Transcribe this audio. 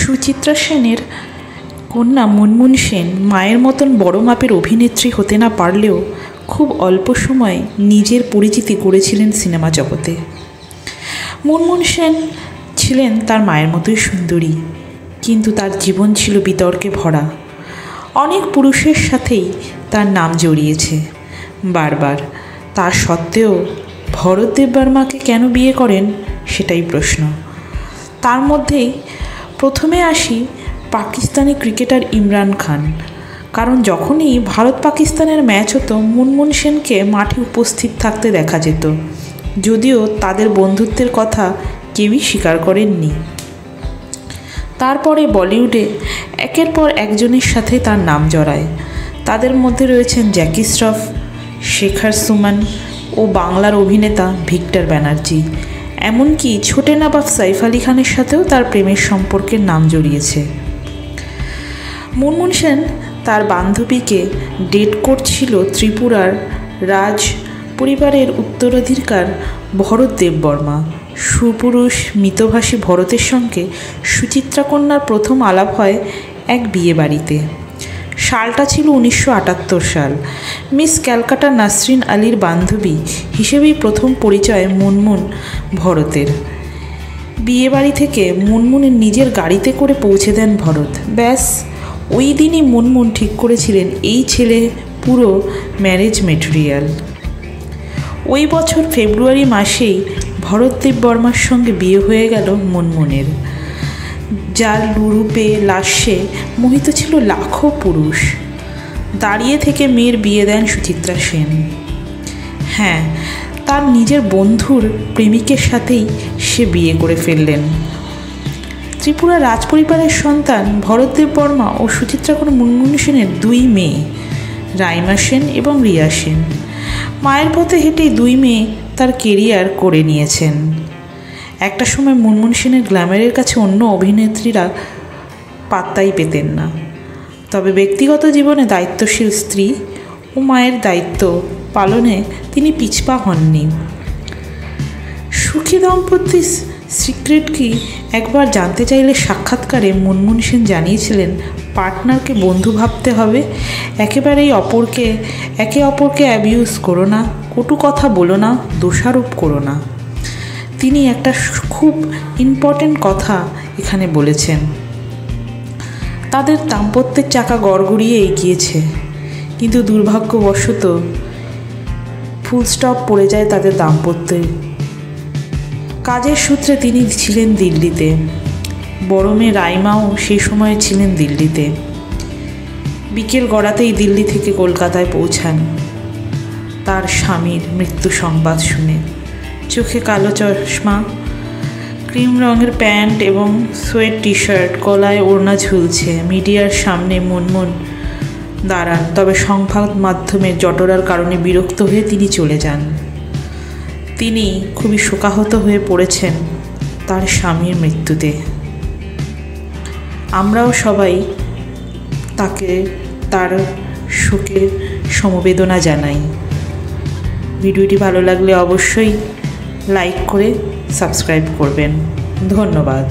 সুচিত্রা সেনের কন্যা মুনমুন সেন মায়ের মতন বড় মাপের অভিনেত্রী হতে না পারলেও খুব অল্প সময় নিজের পরিচিতি গড়েছিলেন সিনেমা জগতে। মুনমুন সেন ছিলেন তার মায়ের মতোই সুন্দরী, কিন্তু তার জীবন ছিল বিতর্কে ভরা। অনেক পুরুষের সাথেই তার নাম জড়িয়েছে বারবার। তার সত্ত্বেও ভরত দেববর্মাকে কেন বিয়ে করেন সেটাই প্রশ্ন। তার মধ্যেই প্রথমে আসি পাকিস্তানি ক্রিকেটার ইমরান খান। কারণ যখনই ভারত পাকিস্তানের ম্যাচ হতো মুনমুন সেনকে মাঠে উপস্থিত থাকতে দেখা যেত, যদিও তাদের বন্ধুত্বের কথা কেউই স্বীকার করেননি। তারপরে বলিউডে একের পর একজনের সাথে তার নাম জড়ায়। তাদের মধ্যে রয়েছেন জ্যাকি শ্রফ, শেখর সুমন ও বাংলার অভিনেতা ভিক্টর ব্যানার্জি। এমনকি ছোটে নবাব সাইফ আলি খানের সাথেও তার প্রেমের সম্পর্কের নাম জড়িয়েছে। মুনমুন সেন তার বান্ধবীকে ডেট করছিল ত্রিপুরার রাজ পরিবারের উত্তরাধিকার ভরত দেববর্মা। সুপুরুষ মিতভাষী ভরতের সঙ্গে সুচিত্রা কন্যার প্রথম আলাপ হয় এক বিয়ে বাড়িতে। সালটা ছিল 1978 সাল। মিস ক্যালকাটা নাসরিন আলীর বান্ধবী হিসেবেই প্রথম পরিচয় মুনমুন ভরতের। বিয়েবাড়ি থেকে মুনমুনের নিজের গাড়িতে করে পৌঁছে দেন ভরত। ব্যাস, ওই দিনই মুনমুন ঠিক করেছিলেন এই ছেলে পুরো ম্যারেজ মেটেরিয়াল। ওই বছর ফেব্রুয়ারি মাসেই ভরত দেববর্মার সঙ্গে বিয়ে হয়ে গেল মুনমুনের, যার রূপে লাস্যে মোহিত ছিল লাখো পুরুষ। দাঁড়িয়ে থেকে মেয়ের বিয়ে দেন সুচিত্রা সেন। হ্যাঁ, তার নিজের বন্ধুর প্রেমিকের সাথেই সে বিয়ে করে ফেললেন। ত্রিপুরা রাজপরিবারের সন্তান ভরত দেববর্মা ও সুচিত্রা কন্যা মুনমুন সেনের দুই মেয়ে, রাইমা সেন এবং রিয়া সেন। মায়ের পথে হেঁটেই দুই মেয়ে তার কেরিয়ার করে নিয়েছেন। একটা সময় মুনমুন সেনের গ্ল্যামারের কাছে অন্য অভিনেত্রীরা পাত্তাই পেতেন না। তবে ব্যক্তিগত জীবনে দায়িত্বশীল স্ত্রী ও মায়ের দায়িত্ব পালনে তিনি পিছপা হননি। সুখী দাম্পত্যের সিক্রেট কি একবার জানতে চাইলে সাক্ষাৎকারে মুনমুন সেন জানিয়েছিলেন, পার্টনারকে বন্ধু ভাবতে হবে, একে অপরকে অ্যাবিউজ করো না, কটু কথা বলো না, দোষারোপ করো না। তিনি একটা খুব ইম্পর্টেন্ট কথা এখানে বলেছেন। তাদের দাম্পত্যের চাকা গড়গড়িয়ে এগিয়েছে, কিন্তু দুর্ভাগ্যবশত ফুল স্টপ পড়ে যায় তাদের দাম্পত্যে। কাজের সূত্রে তিনি ছিলেন দিল্লিতে, বড় মেয়ে রাইমাও সেই সময় ছিলেন দিল্লিতে। বিকেল গড়াতেই দিল্লি থেকে কলকাতায় পৌঁছান তার স্বামীর মৃত্যু সংবাদ শুনে। চোখে কালো চশমা, ক্রিম রঙের প্যান্ট এবং সোয়েট টি শার্ট, গলায় ওড়না ঝুলছে। মিডিয়ার সামনে মুনমুন দাঁড়ান, তবে সংবাদ মাধ্যমের জটলার কারণে বিরক্ত হয়ে তিনি চলে যান। তিনি খুবই শোকাহত হয়ে পড়েছেন তার স্বামীর মৃত্যুতে। আমরাও সবাই তাকে তার শোকের সমবেদনা জানাই। ভিডিওটি ভালো লাগলে অবশ্যই লাইক করে সাবস্ক্রাইব করবেন। ধন্যবাদ।